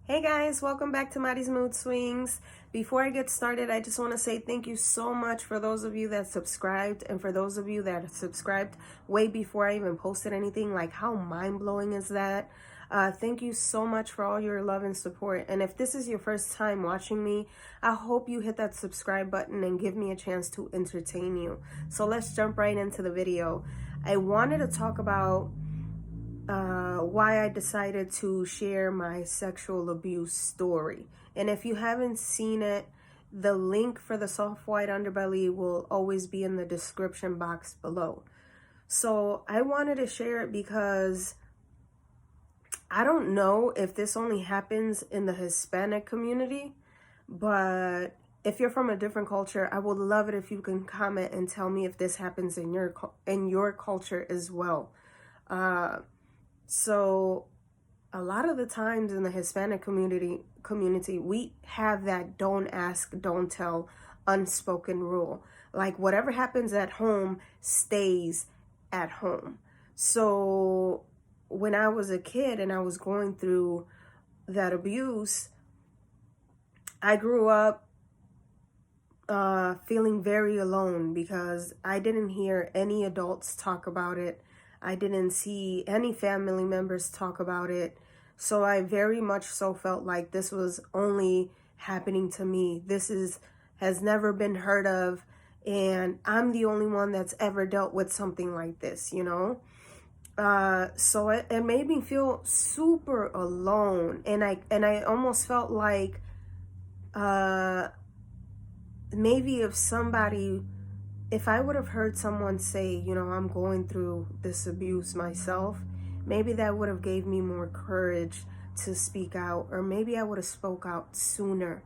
Hey guys, welcome back to Maddie's Mood Swings. Before I get started, I just want to say thank you so much for those of you that subscribed, and for those of you that subscribed way before I even posted anything. Like, how mind-blowing is that? Thank you so much for all your love and support. And if this is your first time watching me, I hope you hit that subscribe button and give me a chance to entertain you. So let's jump right into the video. I wanted to talk about why I decided to share my sexual abuse story. And if you haven't seen it, the link for the Soft White Underbelly will always be in the description box below. So I wanted to share it because I don't know if this only happens in the Hispanic community, but if you're from a different culture, I would love it if you can comment and tell me if this happens in your culture as well. So a lot of the times in the Hispanic community, we have that don't ask, don't tell unspoken rule. Like, whatever happens at home stays at home. So when I was a kid and I was going through that abuse, I grew up feeling very alone because I didn't hear any adults talk about it. I didn't see any family members talk about it. So I very much so felt like this was only happening to me. Has never been heard of, and I'm the only one that's ever dealt with something like this, you know? So it made me feel super alone, and I almost felt like maybe if I would have heard someone say, you know, I'm going through this abuse myself, maybe that would have gave me more courage to speak out, or maybe I would have spoke out sooner.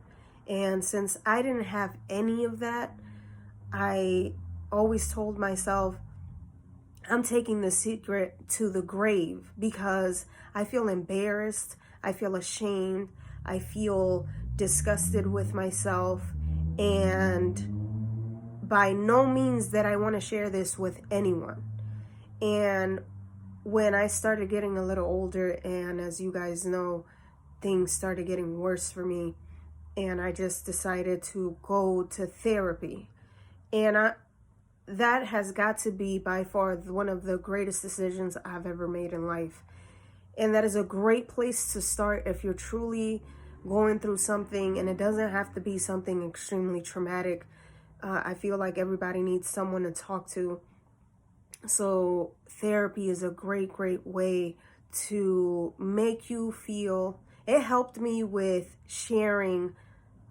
And since I didn't have any of that, I always told myself, I'm taking the secret to the grave, because I feel embarrassed, I feel ashamed, I feel disgusted with myself, and by no means that I want to share this with anyone. And when I started getting a little older, and as you guys know, things started getting worse for me, and I just decided to go to therapy. And that has got to be by far one of the greatest decisions I've ever made in life. And that is a great place to start if you're truly going through something, and it doesn't have to be something extremely traumatic. I feel like everybody needs someone to talk to. So therapy is a great way to make you feel. It helped me with sharing.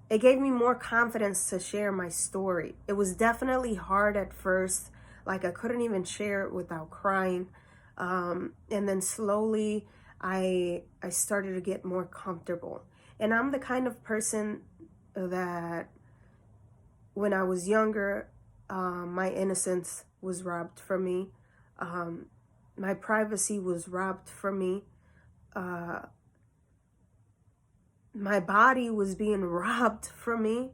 It gave me more confidence to share my story. It was definitely hard at first. Like, I couldn't even share it without crying. And then slowly I started to get more comfortable. And I'm the kind of person that when I was younger, my innocence was robbed from me. My privacy was robbed from me. My body was being robbed from me.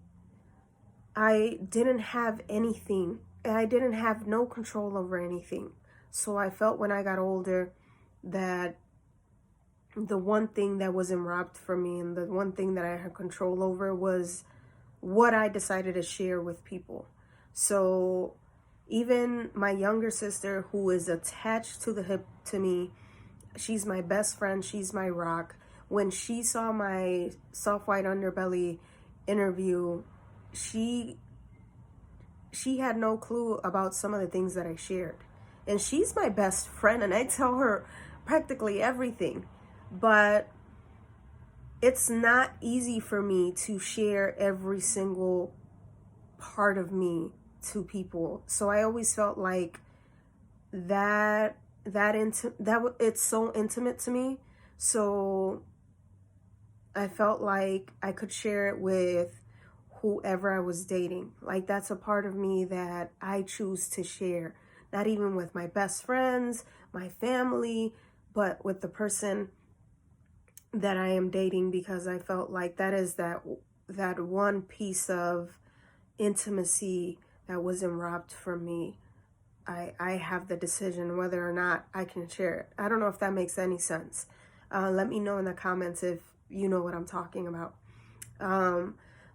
I didn't have anything. I didn't have no control over anything. So I felt when I got older that the one thing that wasn't robbed from me, and the one thing that I had control over, was what I decided to share with people. So even my younger sister, who is attached to the hip to me, she's my best friend, she's my rock. When she saw my Soft White Underbelly interview, she had no clue about some of the things that I shared. And she's my best friend, and I tell her practically everything. But it's not easy for me to share every single part of me to people. So I always felt like it's so intimate to me. So I felt like I could share it with whoever I was dating. Like, that's a part of me that I choose to share. Not even with my best friends, my family, but with the person that I am dating, because I felt like that is that one piece of intimacy that wasn't robbed from me. I have the decision whether or not I can share it. I don't know if that makes any sense. Let me know in the comments if you know what I'm talking about.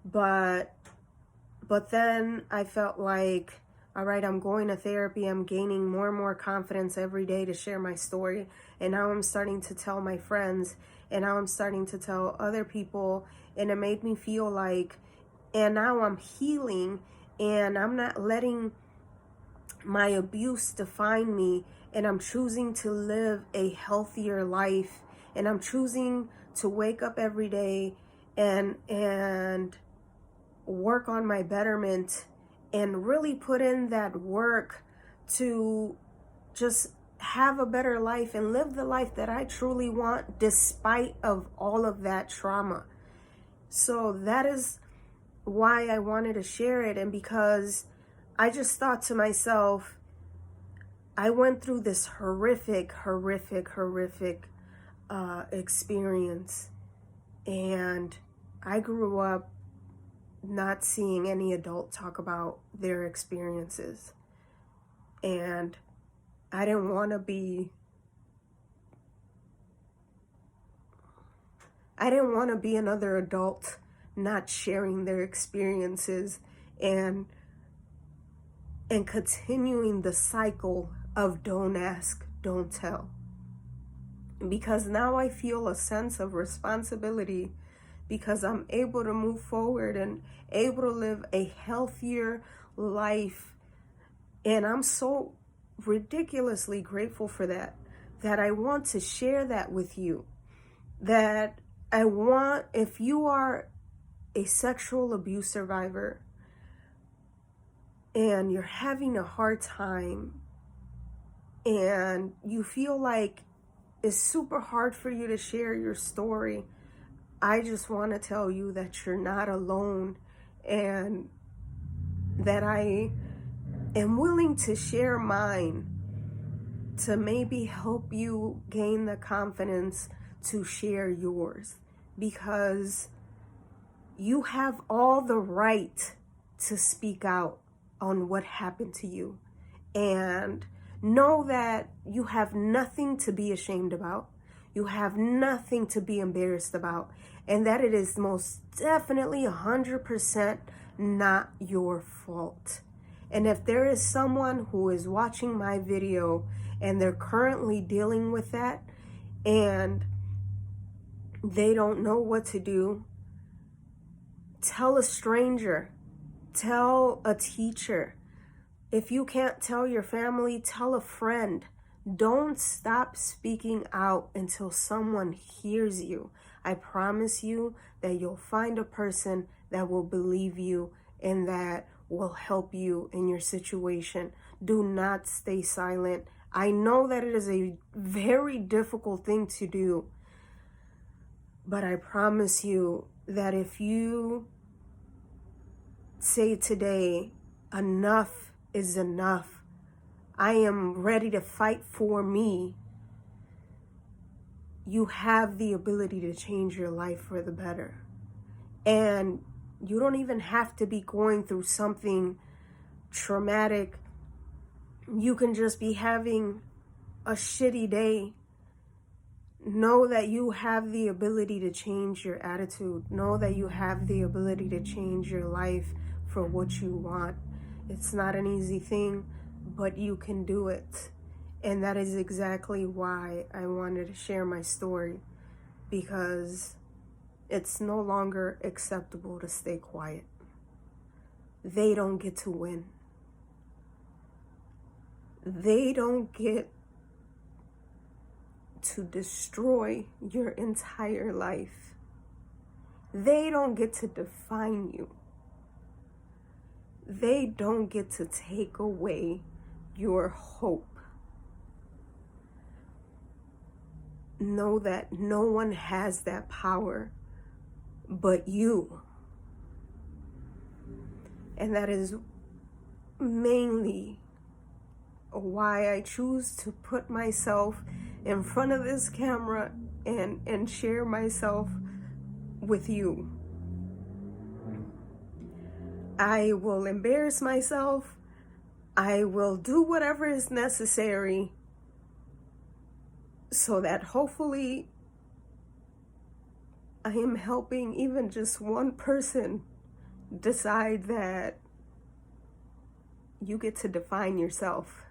But then I felt like, all right, I'm going to therapy. I'm gaining more and more confidence every day to share my story. And now I'm starting to tell my friends, and now I'm starting to tell other people. And it made me feel like, and now I'm healing, and I'm not letting my abuse define me, and I'm choosing to live a healthier life, and I'm choosing to wake up every day and work on my betterment and really put in that work to just have a better life and live the life that I truly want despite of all of that trauma. So that is why I wanted to share it. And because I just thought to myself, I went through this horrific experience, and I grew up not seeing any adult talk about their experiences, and I didn't want to be another adult not sharing their experiences and continuing the cycle of don't ask, don't tell. Because now I feel a sense of responsibility, because I'm able to move forward and able to live a healthier life. And I'm so ridiculously grateful for that I want to share that with you. That I want, if you are a sexual abuse survivor and you're having a hard time and you feel like it's super hard for you to share your story, I just want to tell you that you're not alone, and that I am willing to share mine to maybe help you gain the confidence to share yours, because you have all the right to speak out on what happened to you, and know that you have nothing to be ashamed about. You have nothing to be embarrassed about, and that it is most definitely 100% not your fault. And if there is someone who is watching my video and they're currently dealing with that and they don't know what to do, tell a stranger, tell a teacher. If you can't tell your family, tell a friend. Don't stop speaking out until someone hears you. I promise you that you'll find a person that will believe you and that will help you in your situation. Do not stay silent. I know that it is a very difficult thing to do, but I promise you that if you say today, enough is enough, I am ready to fight for me, you have the ability to change your life for the better. And you don't even have to be going through something traumatic. You can just be having a shitty day. Know that you have the ability to change your attitude. Know that you have the ability to change your life for what you want. It's not an easy thing, but you can do it. And that is exactly why I wanted to share my story, because it's no longer acceptable to stay quiet. They don't get to win. They don't get to destroy your entire life. They don't get to define you. They don't get to take away your hope. Know that no one has that power but you. And that is mainly why I choose to put myself in front of this camera and share myself with you. I will embarrass myself. I will do whatever is necessary so that hopefully I am helping even just one person decide that you get to define yourself.